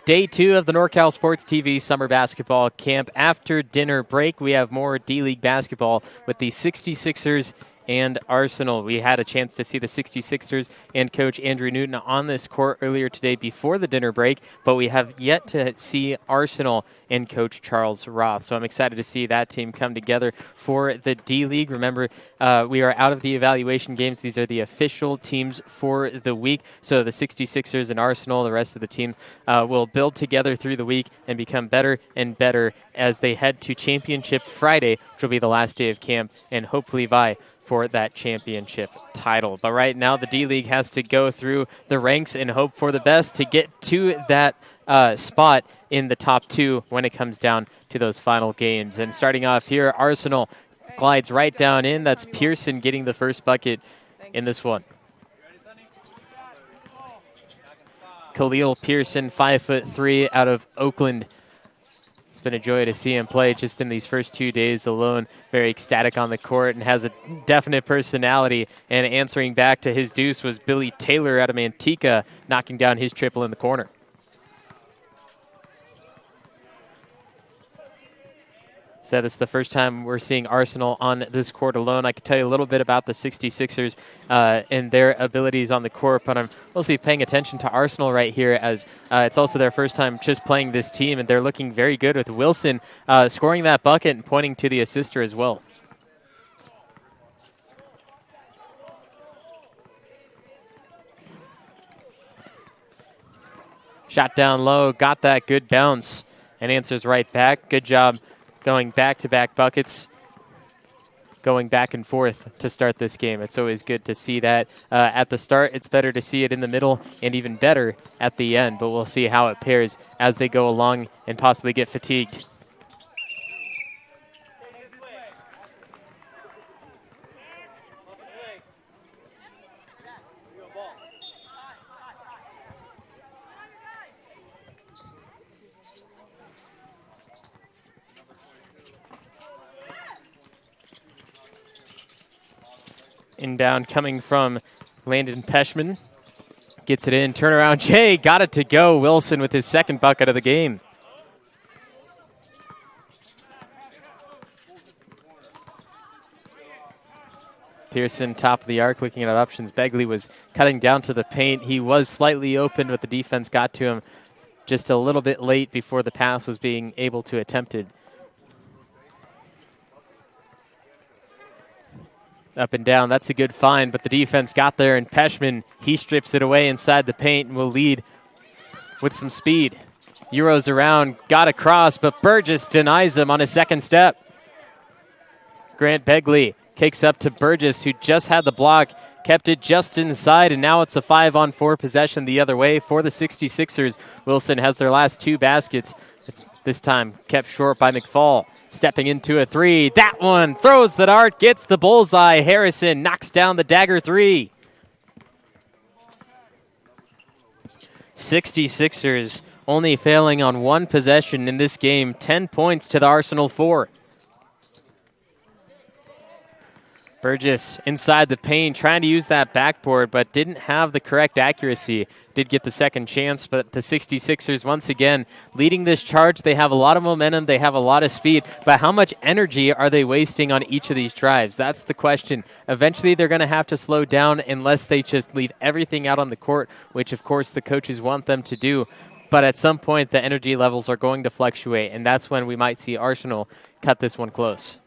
Day 2 of the NorCal Sports TV Summer Basketball Camp. After dinner break, we have more D-League basketball with the 66ers and Arsenal. We had a chance to see the 66ers and Coach Andrew Newton on this court earlier today before the dinner break, but we have yet to see Arsenal and Coach Charles Roth. So I'm excited to see that team come together for the D-League. Remember, we are out of the evaluation games. These are the official teams for the week. So the 66ers and Arsenal, the rest of the team, will build together through the week and become better and better as they head to Championship Friday, which will be the last day of camp, and hopefully vie for that championship title. But right now, the D-League has to go through the ranks and hope for the best to get to that spot in the top 2 when it comes down to those final games. And starting off here, Arsenal glides right down in. That's Pearson getting the first bucket in this one. Khalil Pearson, 5'3", out of Oakland. It's been a joy to see him play just in these first 2 days alone. Very ecstatic on the court and has a definite personality. And answering back to his deuce was Billy Taylor out of Manteca, knocking down his triple in the corner. So this is the first time we're seeing Arsenal on this court alone. I could tell you a little bit about the 66ers and their abilities on the court, but I'm mostly paying attention to Arsenal right here as it's also their first time just playing this team, and they're looking very good with Wilson scoring that bucket and pointing to the assister as well. Shot down low, got that good bounce, and answers right back. Good job going back-to-back buckets, going back and forth to start this game. It's always good to see that at the start. It's better to see it in the middle and even better at the end, but we'll see how it pairs as they go along and possibly get fatigued. Inbound coming from Landon Peschman. Gets it in. Turnaround. Jay got it to go. Wilson with his second bucket of the game. Pearson, top of the arc, looking at options. Begley was cutting down to the paint. He was slightly open, but the defense got to him just a little bit late before the pass was being able to attempt it. Up and down, that's a good find, but the defense got there, and Peschman, he strips it away inside the paint and will lead with some speed. Euros around, got across, but Burgess denies him on his second step. Grant Begley kicks up to Burgess, who just had the block, kept it just inside, and now it's a 5-on-4 possession the other way for the 66ers. Wilson has their last 2 baskets, this time kept short by McFall. Stepping into a 3. That one throws the dart, gets the bullseye. Harrison knocks down the dagger 3. 66ers only failing on 1 possession in this game. 10 points to the Arsenal 4. Burgess inside the paint, trying to use that backboard, but didn't have the correct accuracy. Did get the second chance, but the 66ers, once again, leading this charge. They have a lot of momentum. They have a lot of speed, but how much energy are they wasting on each of these drives? That's the question. Eventually, they're going to have to slow down unless they just leave everything out on the court, which, of course, the coaches want them to do. But at some point, the energy levels are going to fluctuate, and that's when we might see Arsenal cut this one close.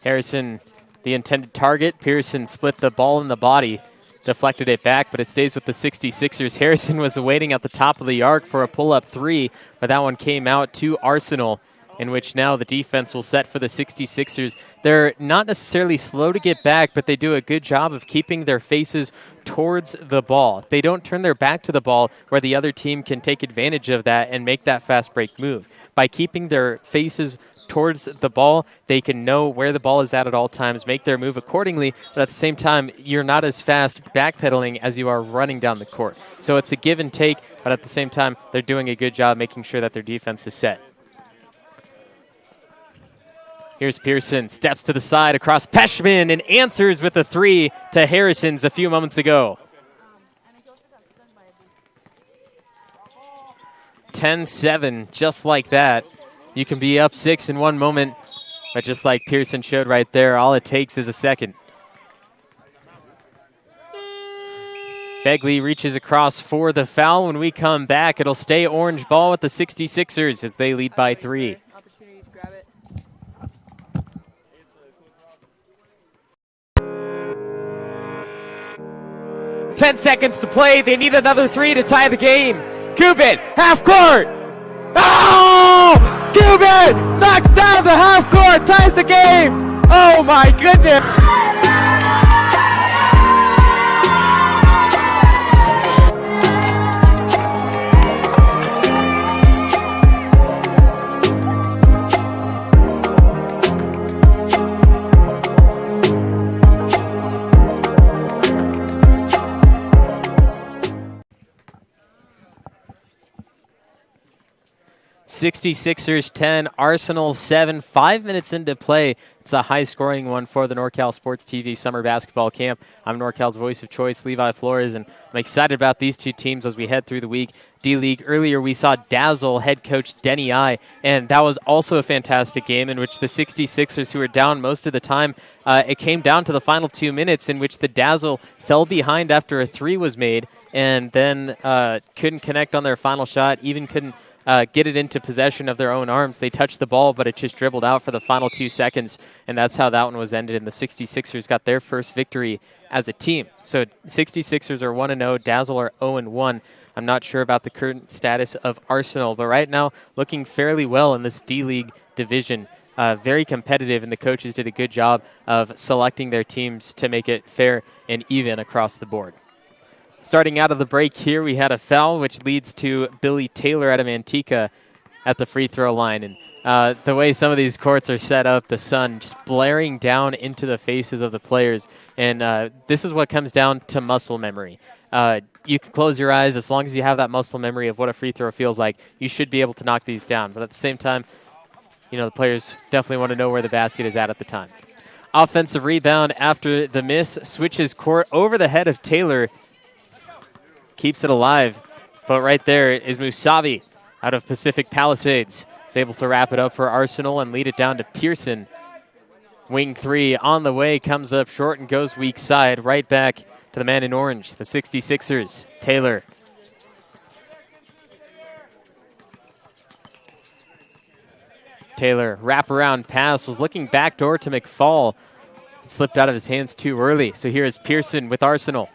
Harrison, the intended target. Pearson split the ball in the body, deflected it back, but it stays with the 66ers. Harrison was waiting at the top of the arc for a pull-up 3, but that one came out to Arsenal, in which now the defense will set for the 66ers. They're not necessarily slow to get back, but they do a good job of keeping their faces towards the ball. They don't turn their back to the ball where the other team can take advantage of that and make that fast break move. By keeping their faces towards the ball, they can know where the ball is at all times, make their move accordingly, but at the same time, you're not as fast backpedaling as you are running down the court. So it's a give and take, but at the same time, they're doing a good job making sure that their defense is set. Here's Pearson, steps to the side across Peshman and answers with a three to Harrison's a few moments ago. 10-7, just like that. You can be up 6 in one moment, but just like Pearson showed right there, all it takes is a second. Begley reaches across for the foul. When we come back, it'll stay orange ball with the 66ers as they lead by 3. 10 seconds to play. They need another 3 to tie the game. Cuban, half court. Oh! Cuban knocks down the half court, ties the game. Oh my goodness. 66ers 10, Arsenal 7, 5 minutes into play. It's a high-scoring one for the NorCal Sports TV Summer Basketball Camp. I'm NorCal's voice of choice, Levi Flores, and I'm excited about these two teams as we head through the week. D-League, earlier we saw Dazzle head coach Denny I, and that was also a fantastic game in which the 66ers, who were down most of the time, it came down to the final 2 minutes in which the Dazzle fell behind after a three was made and then couldn't connect on their final shot, even couldn't get it into possession of their own arms. They touched the ball, but it just dribbled out for the final 2 seconds, and that's how that one was ended, and the 66ers got their first victory as a team. So 66ers are 1-0, Dazzle are 0-1. I'm not sure about the current status of Arsenal, but right now looking fairly well in this D-League division. Very competitive, and the coaches did a good job of selecting their teams to make it fair and even across the board. Starting out of the break here, we had a foul, which leads to Billy Taylor out of Manteca at the free throw line. And the way some of these courts are set up, the sun just blaring down into the faces of the players. And this is what comes down to muscle memory. You can close your eyes. As long as you have that muscle memory of what a free throw feels like, you should be able to knock these down. But at the same time, you know, the players definitely want to know where the basket is at the time. Offensive rebound after the miss, switches court over the head of Taylor. Keeps it alive, but right there is Musavi out of Pacific Palisades. Is able to wrap it up for Arsenal and lead it down to Pearson. Wing three on the way, comes up short and goes weak side. Right back to the man in orange, the 66ers, Taylor. Taylor, wraparound pass, was looking backdoor to McFall. It slipped out of his hands too early. So here is Pearson with Arsenal.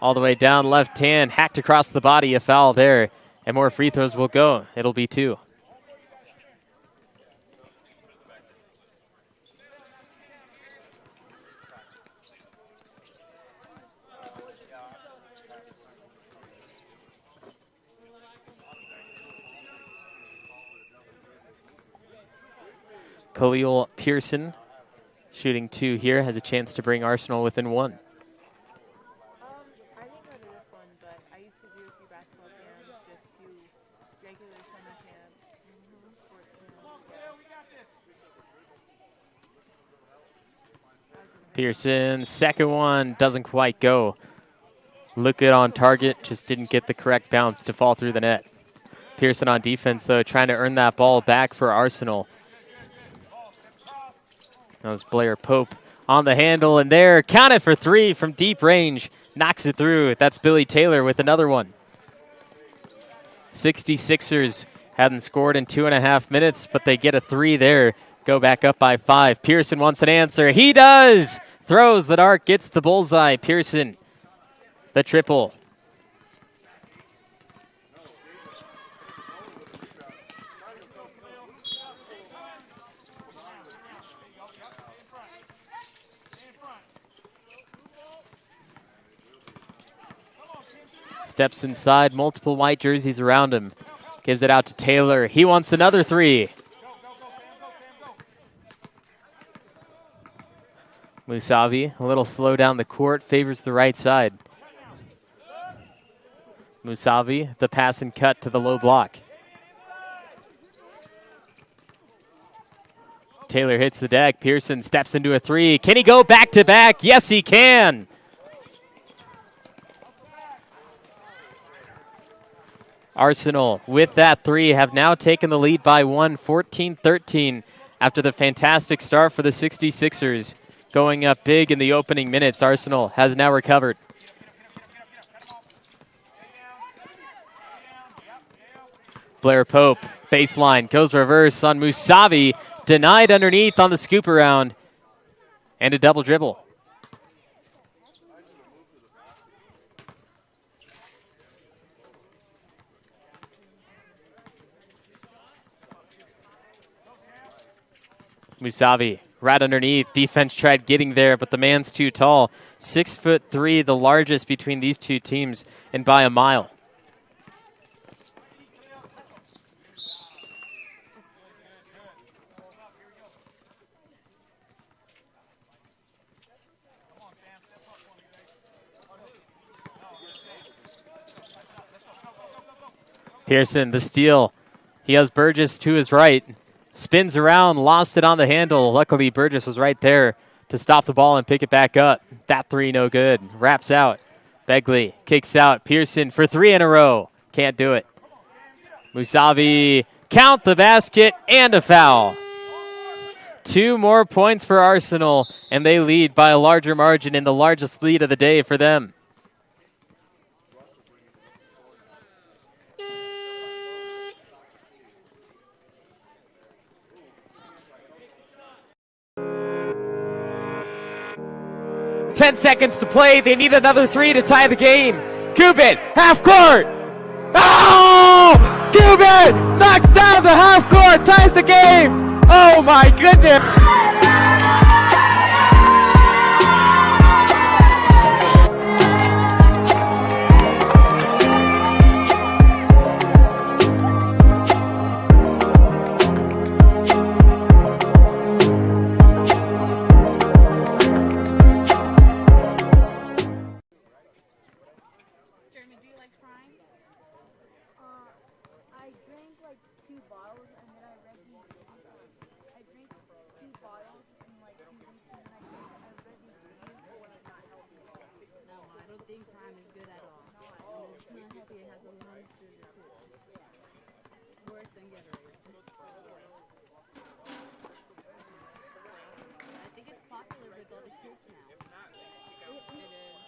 All the way down left hand, hacked across the body, a foul there. And more free throws will go. It'll be 2. Khalil Pearson, shooting 2 here, has a chance to bring Arsenal within 1. Pearson, second one, doesn't quite go. Look good on target, just didn't get the correct bounce to fall through the net. Pearson on defense, though, trying to earn that ball back for Arsenal. That was Blair Pope on the handle, and there, counted for 3 from deep range. Knocks it through. That's Billy Taylor with another one. 66ers hadn't scored in 2.5 minutes, but they get a 3 there. Go back up by 5. Pearson wants an answer. He does! Throws the dart, gets the bullseye. Pearson, the triple. Steps inside, multiple white jerseys around him. Gives it out to Taylor. He wants another 3. Musavi, a little slow down the court, favors the right side. Musavi, the pass and cut to the low block. Taylor hits the deck. Pearson steps into a three. Can he go back-to-back? Yes, he can. Arsenal, with that three, have now taken the lead by one, 14-13, after the fantastic start for the 66ers. Going up big in the opening minutes, Arsenal has now recovered. Blair Pope, baseline, goes reverse on Musavi, denied underneath on the scoop around, and a double dribble. Musavi, right underneath. Defense tried getting there, but the man's too tall. 6'3", the largest between these two teams, and by a mile. Pearson, the steal. He has Burgess to his right. Spins around, lost it on the handle. Luckily, Burgess was right there to stop the ball and pick it back up. That three, no good. Wraps out. Begley kicks out. Pearson for three in a row. Can't do it. Musavi, count the basket and a foul. 2 more points for Arsenal, and they lead by a larger margin in the largest lead of the day for them. Ten seconds to play. They need another three to tie the game. Cuban, half court. Oh! Cuban knocks down the half court, ties the game. Oh my goodness. 2 bottles, and then I read these. I drank 2 bottles in like 2 weeks, and then I read these reviews for when it's not healthy. No, I don't think crime is good at all. And it's not healthy. It has a lot of sugar too. It's worse than Gatorade. I think it's popular with all the kids now.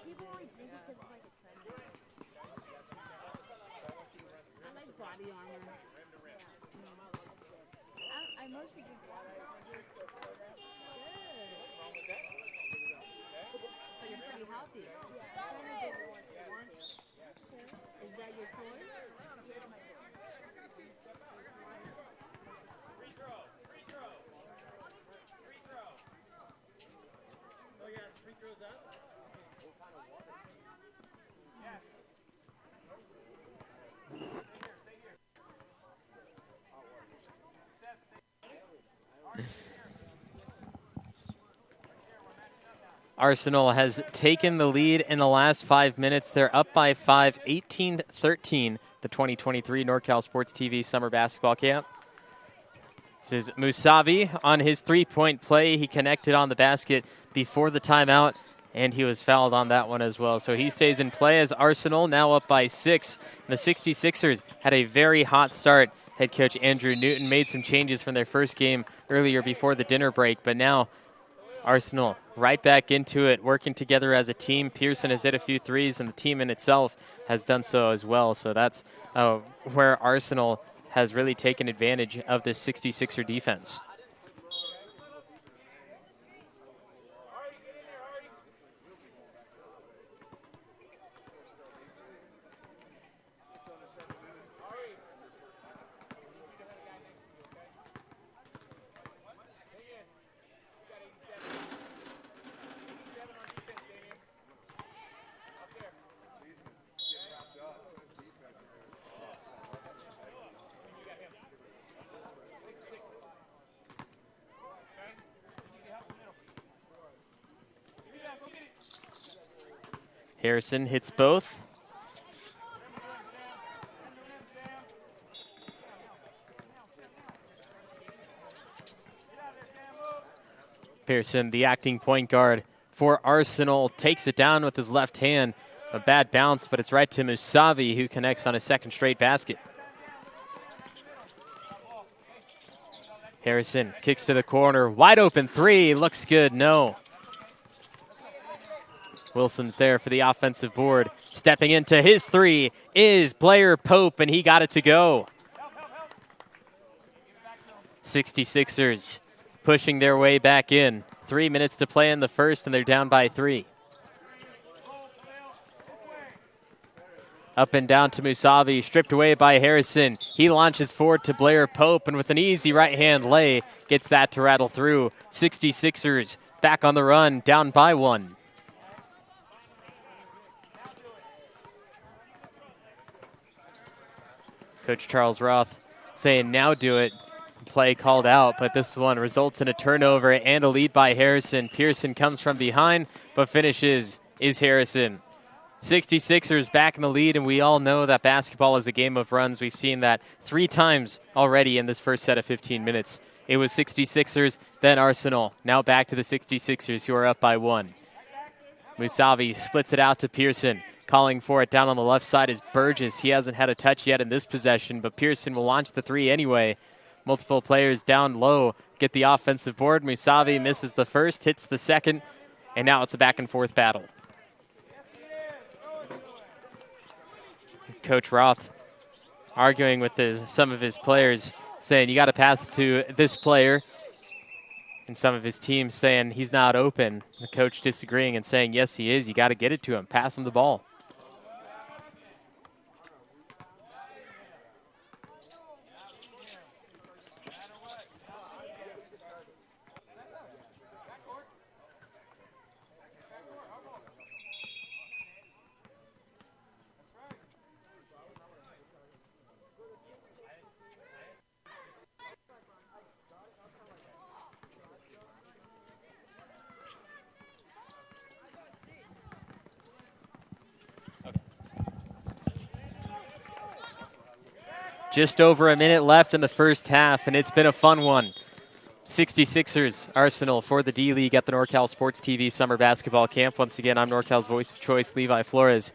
People only drink it because it's like a trend. I like body armor. I mostly drink water. Good. So you're pretty healthy. Is that your choice? Arsenal has taken the lead in the last 5 minutes. They're up by 5, 18-13, the 2023 NorCal Sports TV Summer Basketball Camp. This is Musavi on his three-point play. He connected on the basket before the timeout, and he was fouled on that one as well. So he stays in play as Arsenal now up by 6. The 66ers had a very hot start. Head coach Andrew Newton made some changes from their first game earlier before the dinner break, but now Arsenal right back into it, working together as a team. Pearson has hit a few threes, and the team in itself has done so as well. So that's where Arsenal has really taken advantage of this 66er defense. Harrison hits both. Pearson, the acting point guard for Arsenal, takes it down with his left hand. A bad bounce, but it's right to Musavi, who connects on his second straight basket. Harrison kicks to the corner. Wide open three. Looks good. No. Wilson's there for the offensive board. Stepping into his three is Blair Pope, and he got it to go. 66ers pushing their way back in. 3 minutes to play in the first, and they're down by 3. Up and down to Musavi, stripped away by Harrison. He launches forward to Blair Pope, and with an easy right-hand lay, gets that to rattle through. 66ers back on the run, down by 1. Coach Charles Roth saying, now do it. Play called out, but this one results in a turnover and a lead by Harrison. Pearson comes from behind, but finishes is Harrison. 66ers back in the lead, and we all know that basketball is a game of runs. We've seen that 3 times already in this first set of 15 minutes. It was 66ers, then Arsenal. Now back to the 66ers, who are up by 1. Musavi splits it out to Pearson. Calling for it down on the left side is Burgess. He hasn't had a touch yet in this possession, but Pearson will launch the 3 anyway. Multiple players down low get the offensive board. Musavi misses the first, hits the second, and now it's a back-and-forth battle. Coach Roth arguing with some of his players, saying you got to pass it to this player, and some of his team saying he's not open. The coach disagreeing and saying, yes, he is. You got to get it to him. Pass him the ball. Just over a minute left in the first half, and it's been a fun one. 66ers Arsenal for the D-League at the NorCal Sports TV Summer Basketball Camp. Once again, I'm NorCal's voice of choice, Levi Flores.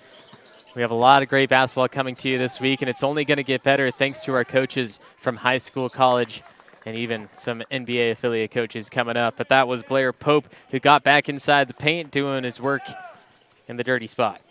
We have a lot of great basketball coming to you this week, and it's only going to get better thanks to our coaches from high school, college, and even some NBA affiliate coaches coming up. But that was Blair Pope, who got back inside the paint doing his work in the dirty spot.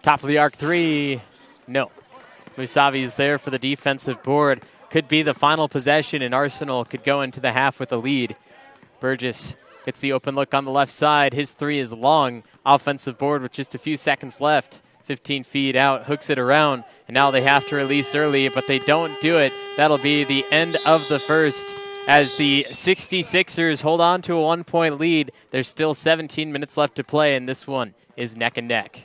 Top of the arc 3, no. Musavi is there for the defensive board. Could be the final possession, and Arsenal could go into the half with a lead. Burgess gets the open look on the left side. His 3 is long. Offensive board with just a few seconds left. 15 feet out, hooks it around, and now they have to release early, but they don't do it. That'll be the end of the first as the 66ers hold on to a 1-point lead. There's still 17 minutes left to play, and this one is neck and neck.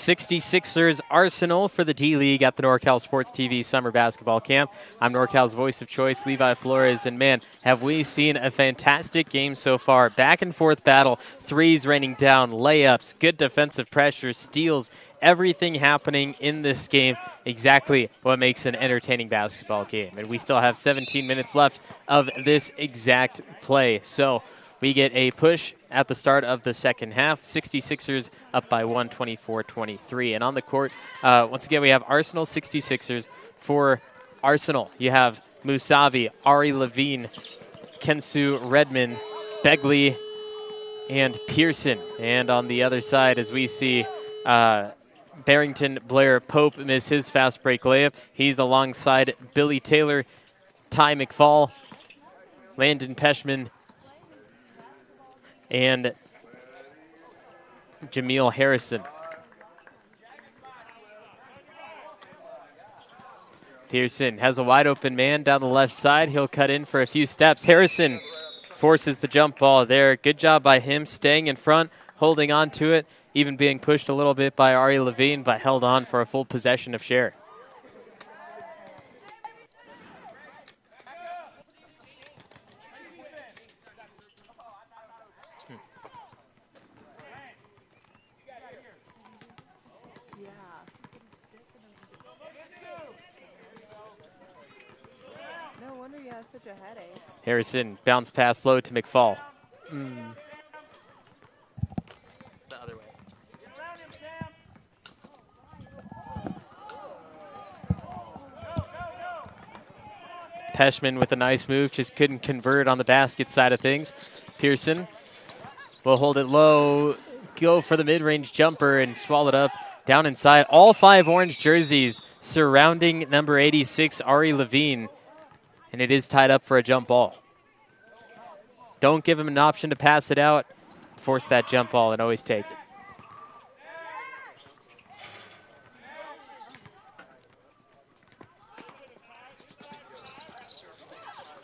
66ers Arsenal for the D-League at the NorCal Sports TV Summer Basketball Camp. I'm NorCal's voice of choice, Levi Flores, and man, have we seen a fantastic game so far. Back and forth battle, threes raining down, layups, good defensive pressure, steals, everything happening in this game, exactly what makes an entertaining basketball game. And we still have 17 minutes left of this exact play. So we get a push at the start of the second half. 66ers up by 1, 24-23. And on the court, once again, we have Arsenal 66ers. For Arsenal, you have Musavi, Ari Levine, Kensu Redman, Begley, and Pearson. And on the other side, as we see Barrington Blair Pope miss his fast break layup, he's alongside Billy Taylor, Ty McFall, Landon Peshman, and Jameel Harrison. Pearson has a wide open man down the left side. He'll cut in for a few steps. Harrison forces the jump ball there. Good job by him staying in front, holding on to it, even being pushed a little bit by Ari Levine, but held on for a full possession of share. No wonder you have such a headache. Harrison bounce pass low to McFall. The other way. Peshman with a nice move, just couldn't convert on the basket side of things. Pearson will hold it low, go for the mid-range jumper and swallow it up down inside. All 5 orange jerseys surrounding number 86, Ari Levine. And it is tied up for a jump ball. Don't give him an option to pass it out. Force that jump ball and always take it.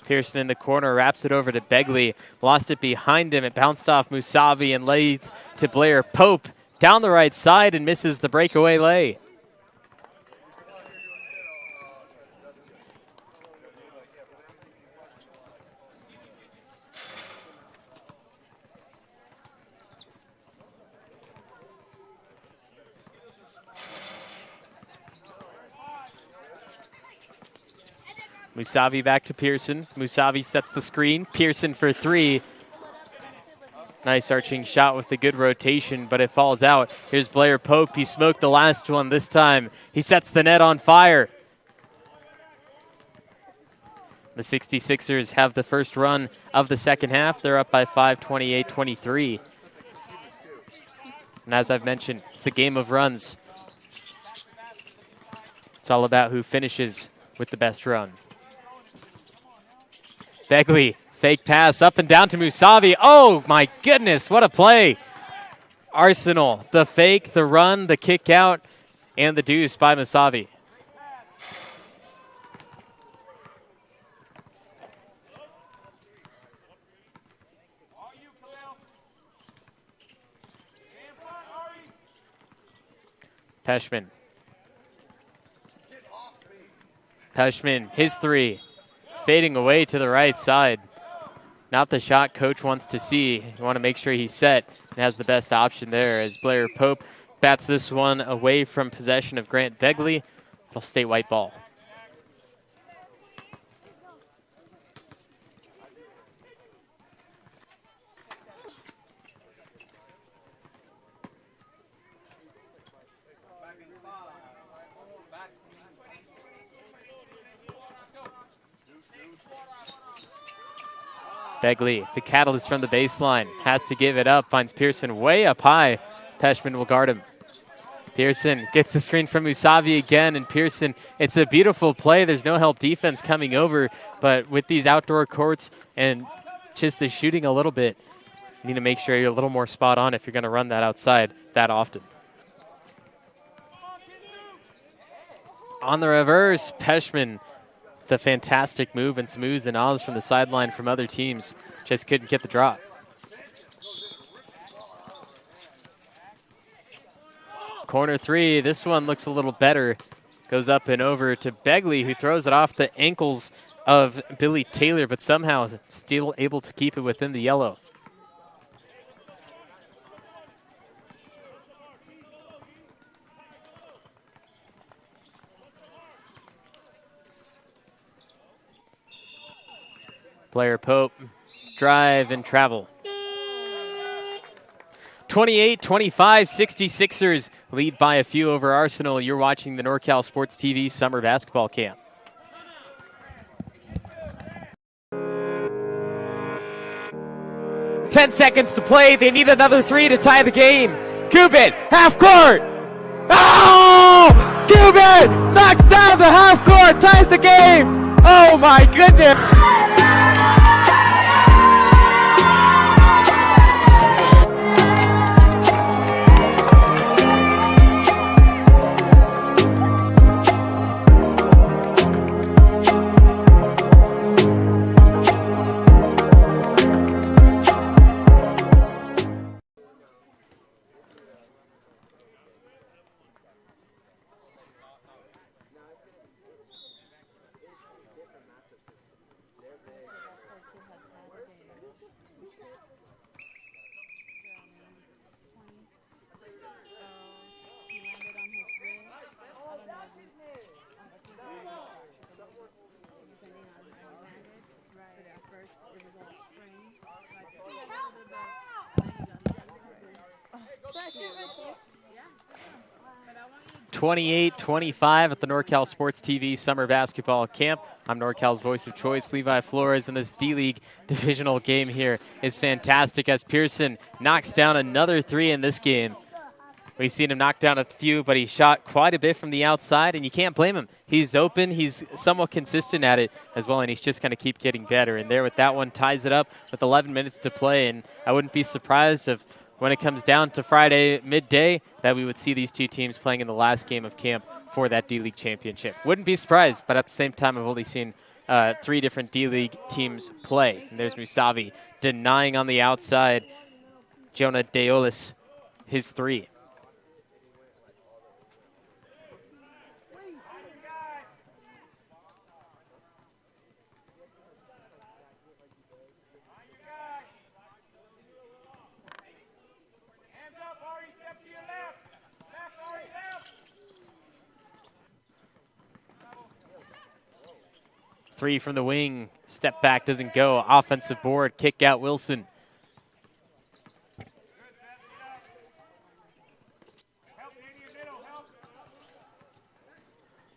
Pearson in the corner, wraps it over to Begley. Lost it behind him. It bounced off Musavi and lays to Blair Pope. Down the right side and misses the breakaway lay. Musavi back to Pearson. Musavi sets the screen. Pearson for 3. Nice arching shot with the good rotation, but it falls out. Here's Blair Pope. He smoked the last one this time. He sets the net on fire. The 66ers have the first run of the second half. They're up by 5, 28-23. And as I've mentioned, it's a game of runs. It's all about who finishes with the best run. Begley, fake pass up and down to Musavi. Oh my goodness, what a play. Arsenal, the fake, the run, the kick out, and the deuce by Musavi. Peshman. Peshman, his 3. Fading away to the right side. Not the shot coach wants to see. You want to make sure he's set and has the best option there as Blair Pope bats this one away from possession of Grant Begley. It'll stay white ball. Begley, the catalyst from the baseline, has to give it up, finds Pearson way up high. Peshman will guard him. Pearson gets the screen from Musavi again, and Pearson, it's a beautiful play. There's no help defense coming over, but with these outdoor courts and just the shooting a little bit, you need to make sure you're a little more spot on if you're going to run that outside that often. On the reverse, Peshman, the fantastic move and some oohs and ahs from the sideline from other teams. Just couldn't get the drop. Corner three, this one looks a little better. Goes up and over to Begley, who throws it off the ankles of Billy Taylor, but somehow still able to keep it within the yellow. Player Pope, drive and travel. 28-25, 66ers lead by a few over Arsenal. You're watching the NorCal Sports TV Summer Basketball Camp. Ten seconds to play. They need another three to tie the game. Cuban, half court. Oh! Cuban knocks down the half court, ties the game. Oh my goodness. 28-25 at the NorCal Sports TV Summer Basketball Camp. I'm NorCal's voice of choice, Levi Flores, and this D-League divisional game here is fantastic as Pearson knocks down another three in this game. We've seen him knock down a few, but he shot quite a bit from the outside, and you can't blame him. He's open. He's somewhat consistent at it as well, and he's just going to keep getting better. And there with that one, ties it up with 11 minutes to play, and I wouldn't be surprised if when it comes down to Friday midday that we would see these two teams playing in the last game of camp for that D-League championship. Wouldn't be surprised, but at the same time, I've only seen three different D-League teams play. And there's Musavi denying on the outside. Jonah Deolis, his three. Three from the wing, step back doesn't go. Offensive board, kick out Wilson.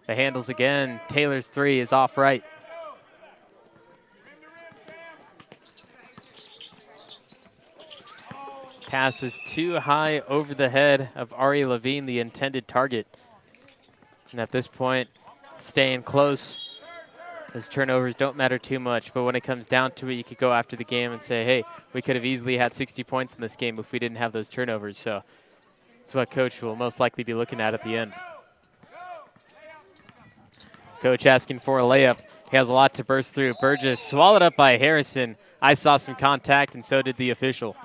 The handles again. Taylor's three is off right. Pass is too high over the head of Ari Levine, the intended target. And at this point, staying close. Those turnovers don't matter too much, but when it comes down to it, you could go after the game and say, hey, we could have easily had 60 points in this game if we didn't have those turnovers. So that's what Coach will most likely be looking at the end. Coach asking for a layup. He has a lot to burst through. Burgess swallowed up by Harrison. I saw some contact, and so did the official.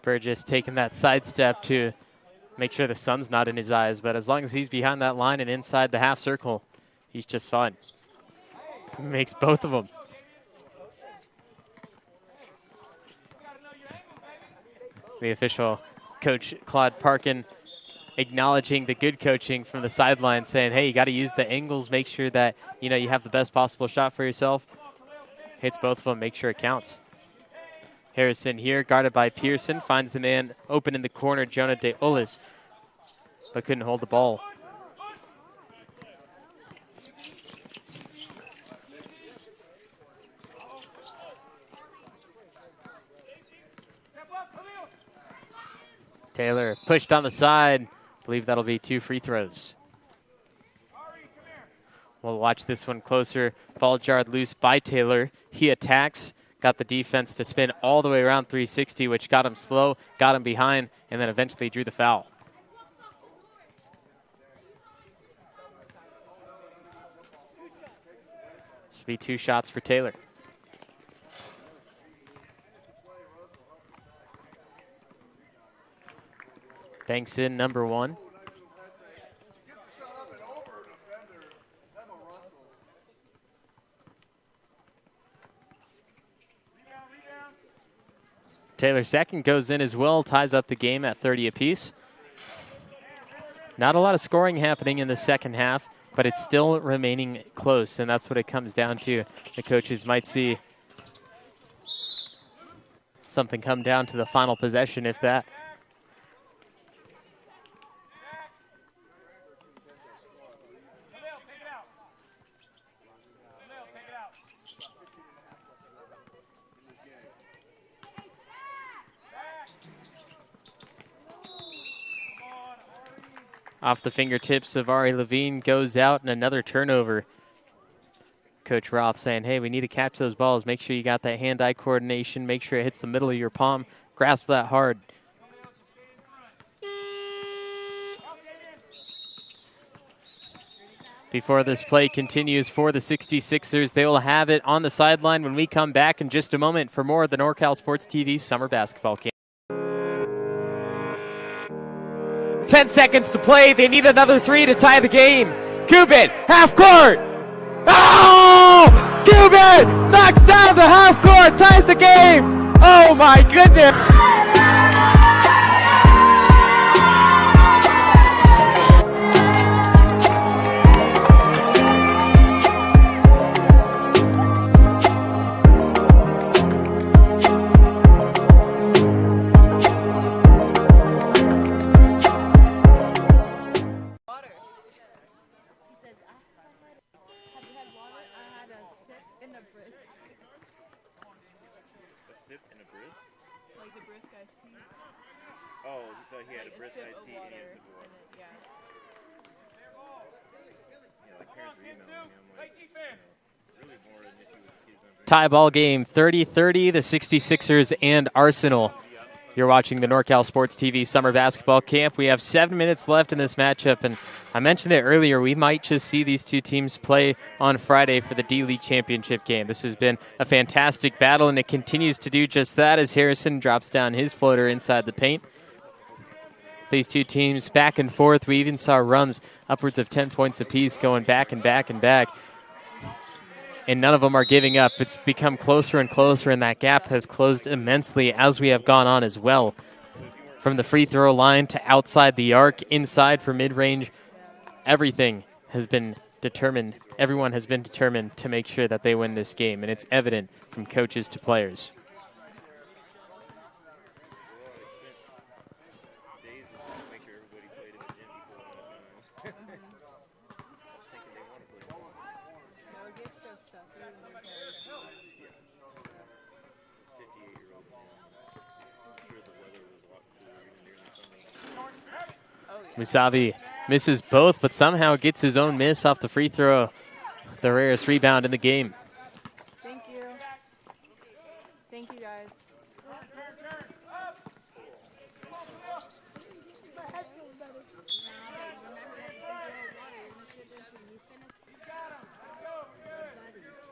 Burgess taking that sidestep to make sure the sun's not in his eyes, but as long as he's behind that line and inside the half circle, he's just fine. Makes both of them. The official, Coach Claude Parkin, acknowledging the good coaching from the sideline, saying, hey, you got to use the angles, make sure that you have the best possible shot for yourself. Hits both of them, make sure it counts. Harrison here, guarded by Pearson, finds the man open in the corner, Jonah Deolis, but couldn't hold the ball. Taylor pushed on the side. I believe that'll be two free throws. We'll watch this one closer. Ball jarred loose by Taylor. He attacks, got the defense to spin all the way around 360, which got him slow, got him behind, and then eventually drew the foul. Should be 2 shots for Taylor. Banks in number 1. Taylor's second goes in as well, ties up the game at 30 apiece. Not a lot of scoring happening in the second half, but it's still remaining close, and that's what it comes down to. The coaches might see something come down to the final possession, if that. Off the fingertips of Ari Levine, goes out, and another turnover. Coach Roth saying, hey, we need to catch those balls. Make sure you got that hand-eye coordination. Make sure it hits the middle of your palm. Grasp that hard. Before this play continues for the 66ers, they will have it on the sideline when we come back in just a moment for more of the NorCal Sports TV Summer Basketball Camp. 10 seconds to play. They need another 3 to tie the game. Cuban, half court. Oh! Cuban knocks down the half court, ties the game. Oh my goodness. Oh, so he had a brisk iced tea and a sip of water. Yeah. Yeah, like parents were emailing me. I'm like, really more an issue with the kids. Tie ball game, 30-30, the 66ers and Arsenal. You're watching the NorCal Sports TV Summer Basketball Camp. We have 7 minutes left in this matchup, and I mentioned it earlier, we might just see these two teams play on Friday for the D-League Championship game. This has been a fantastic battle, and it continues to do just that as Harrison drops down his floater inside the paint. These two teams back and forth. We even saw runs upwards of 10 points apiece going back and back and back. And none of them are giving up. It's become closer and closer, and that gap has closed immensely as we have gone on as well. From the free throw line to outside the arc, inside for mid-range, everything has been determined. Everyone has been determined to make sure that they win this game, and it's evident from coaches to players. Musavi misses both, but somehow gets his own miss off the free throw. The rarest rebound in the game. Thank you. Thank you, guys.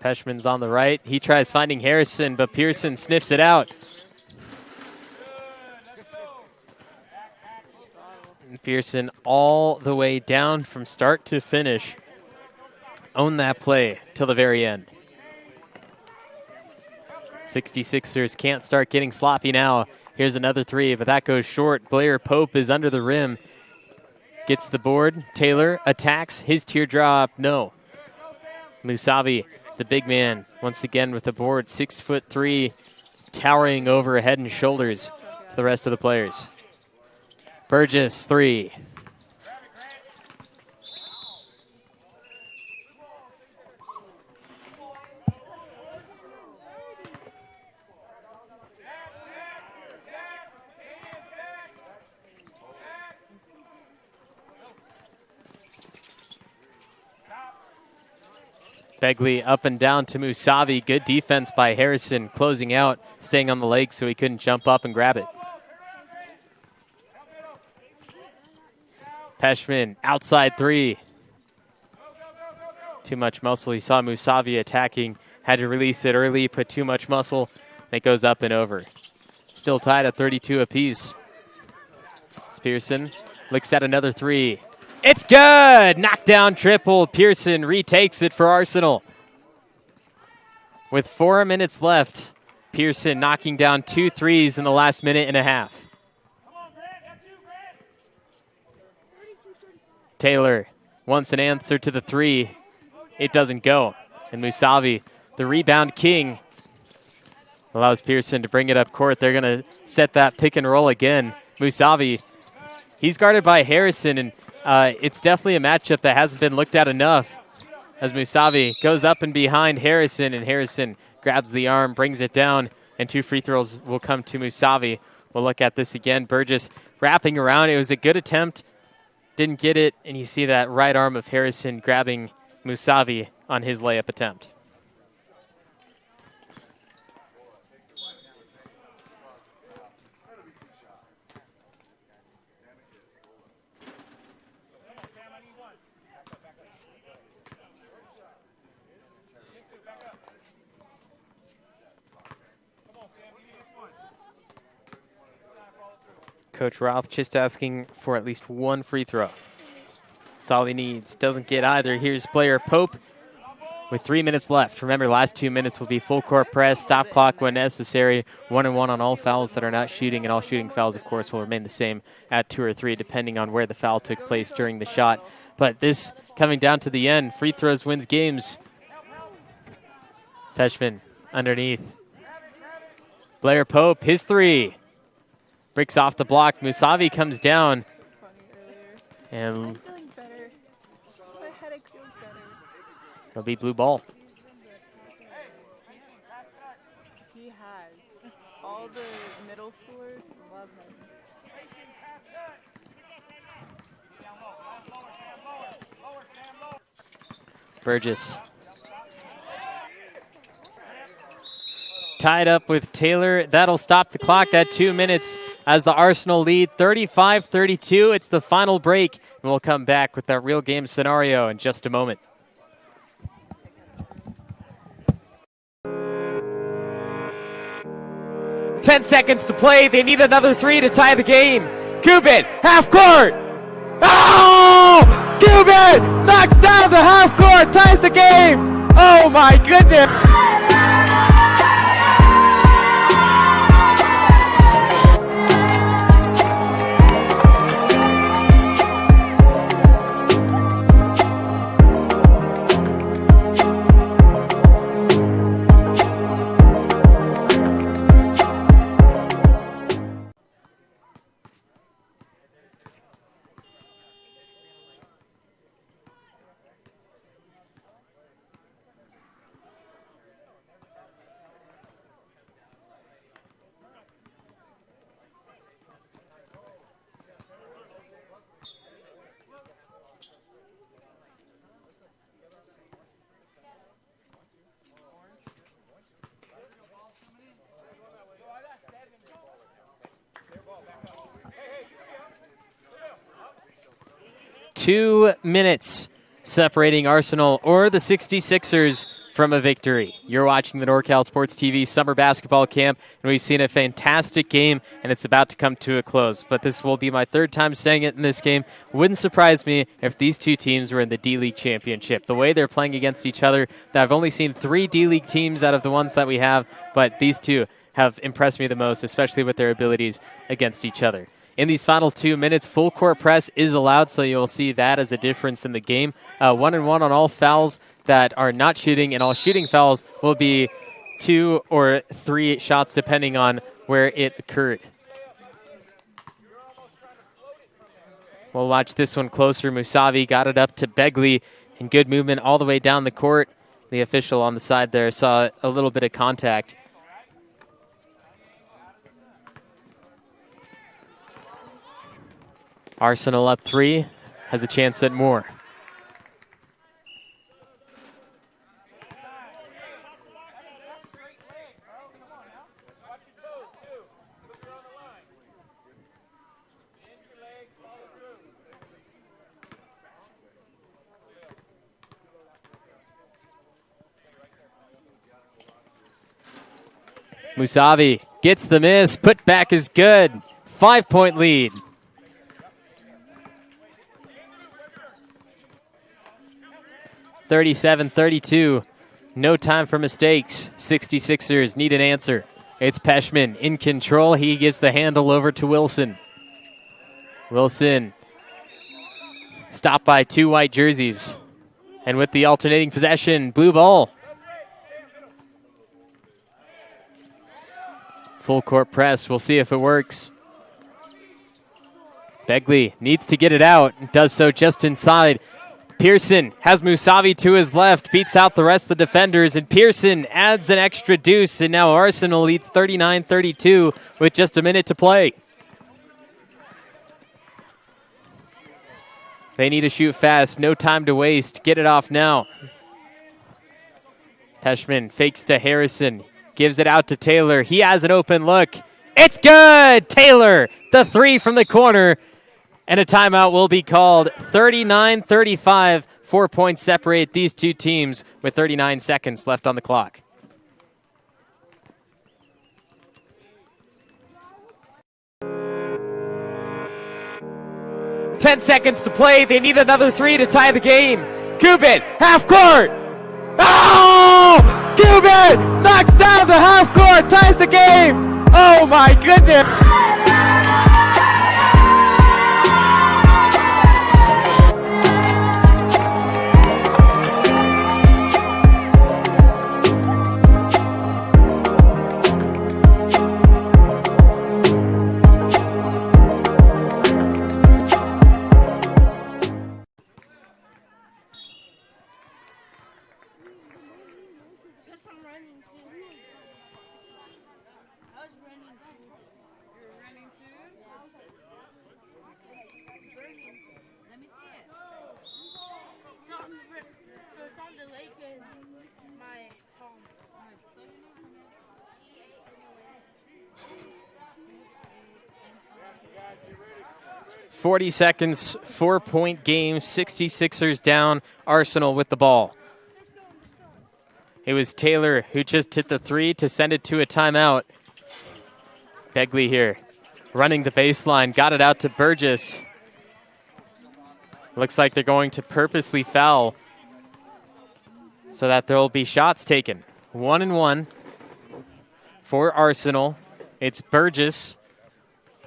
Peshman's on the right. He tries finding Harrison, but Pearson sniffs it out. Pearson all the way down from start to finish. Own that play till the very end. 66ers can't start getting sloppy now. Here's another three, but that goes short. Blair Pope is under the rim. Gets the board. Taylor attacks. His teardrop, no. Musavi, the big man, once again with the board. 6'3", towering over head and shoulders to the rest of the players. Burgess, three. Begley up and down to Musavi. Good defense by Harrison, closing out, staying on the leg so he couldn't jump up and grab it. Peshman, outside three. Too much muscle. He saw Musavi attacking, had to release it early, put too much muscle. It goes up and over. Still tied at 32 apiece. Pearson looks at another three. It's good! Knockdown triple. Pearson retakes it for Arsenal. With 4 minutes left, Pearson knocking down 2 threes in the last minute and a half. Taylor wants an answer to the three. It doesn't go. And Musavi, the rebound king, allows Pearson to bring it up court. They're going to set that pick and roll again. Musavi, he's guarded by Harrison, and it's definitely a matchup that hasn't been looked at enough as Musavi goes up and behind Harrison, and Harrison grabs the arm, brings it down, and 2 free throws will come to Musavi. We'll look at this again. Burgess wrapping around. It was a good attempt. Didn't get it, and you see that right arm of Harrison grabbing Musavi on his layup attempt. Coach Roth just asking for at least 1 free throw. That's all he needs. Doesn't get either. Here's player Pope with 3 minutes left. Remember, last 2 minutes will be full court press, stop clock when necessary, 1-and-1 on all fouls that are not shooting, and all shooting fouls, of course, will remain the same at 2 or 3, depending on where the foul took place during the shot. But this coming down to the end, free throws wins games. Peshman underneath. Blair Pope, his three. Breaks off the block. Musavi comes down. And I'm feeling better. My headache feels better. it'll be blue ball. He has. All the middle schoolers love him. Burgess. Tied up with Taylor. That'll stop the clock at 2 minutes as the Arsenal lead 35-32. It's the final break, and we'll come back with that real game scenario in just a moment. Ten seconds to play. They need another 3 to tie the game. Cuban, half court. Oh! Cuban knocks down the half court, ties the game. Oh my goodness. Two minutes separating Arsenal or the 66ers from a victory. You're watching the NorCal Sports TV Summer Basketball Camp, and we've seen a fantastic game, and it's about to come to a close. But this will be my 3rd time saying it in this game. Wouldn't surprise me if these two teams were in the D-League Championship. The way they're playing against each other, I've only seen 3 D-League teams out of the ones that we have, but these two have impressed me the most, especially with their abilities against each other. In these final 2 minutes, full court press is allowed, so you'll see that as a difference in the game. 1-and-1 on all fouls that are not shooting, and all shooting fouls will be 2 or 3 shots depending on where it occurred. We'll watch this one closer. Musavi got it up to Begley, and good movement all the way down the court. The official on the side there saw a little bit of contact. Arsenal up 3, has a chance at more. Musavi gets the miss. Put back is good. 5-point lead. (37-32). No time for mistakes. 66ers need an answer. It's Peshman in control. He gives the handle over to Wilson. Wilson stopped by 2 white jerseys. And with the alternating possession, blue ball. Full court press. We'll see if it works. Begley needs to get it out. Does so just inside. Pearson has Musavi to his left, beats out the rest of the defenders, and Pearson adds an extra deuce, and now Arsenal leads 39-32 with just a minute to play. They need to shoot fast, no time to waste. Get it off now. Peshman fakes to Harrison, gives it out to Taylor. He has an open look. It's good! Taylor, the 3 from the corner. And a timeout will be called. 39-35. 4 points separate these two teams with 39 seconds left on the clock. Ten seconds to play. They need another 3 to tie the game. Cuban, half court. Oh! Cuban knocks down the half court, ties the game. Oh my goodness. 'Cause I'm running too. I was running too. You were running too? Yeah. It's burning. Let me see it. So, so it's on the lake in my palm. Oh, it's still in there? 40 seconds, 4-point game, 66ers down, Arsenal with the ball. It was Taylor who just hit the 3 to send it to a timeout. Begley here, running the baseline, got it out to Burgess. Looks like they're going to purposely foul so that there will be shots taken. 1-1 for Arsenal. It's Burgess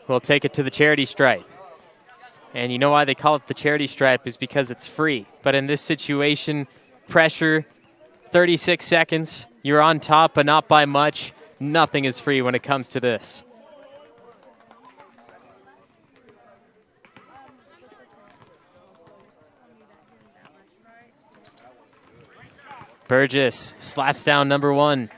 who will take it to the charity stripe. And you know why they call it the charity stripe is because it's free. But in this situation, pressure, 36 seconds, you're on top, but not by much. Nothing is free when it comes to this. Burgess slaps down number 1.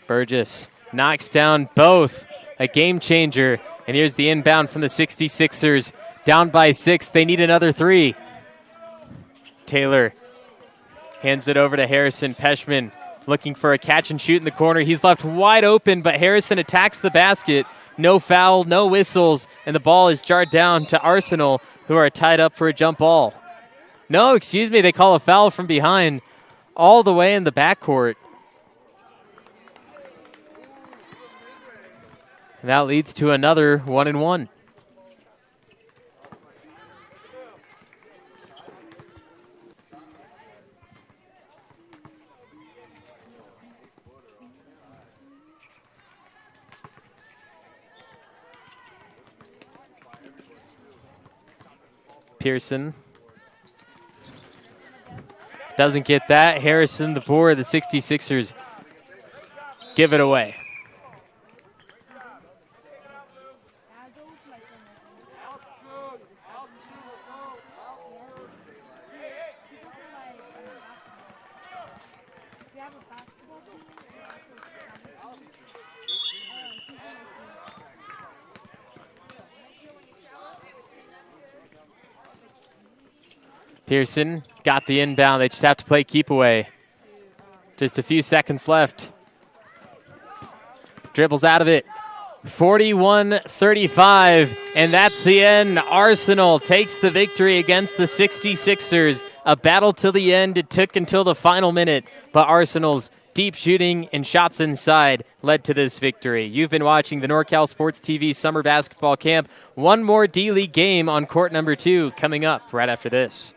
Burgess knocks down both. A game changer. And here's the inbound from the 66ers. Down by 6. They need another 3. Taylor hands it over to Harrison. Peshman looking for a catch and shoot in the corner. He's left wide open, but Harrison attacks the basket. No foul, no whistles, and the ball is jarred down to Arsenal, who are tied up for a jump ball. No, excuse me, they call a foul from behind all the way in the backcourt. And that leads to another 1-1. Pearson doesn't get that. Harrison, the board, the 66ers give it away. Pearson got the inbound. They just have to play keep away. Just a few seconds left. Dribbles out of it. 41-35, and that's the end. Arsenal takes the victory against the 66ers. A battle till the end. It took until the final minute, but Arsenal's deep shooting and shots inside led to this victory. You've been watching the NorCal Sports TV Summer Basketball Camp. One more D-League game on court number 2 coming up right after this.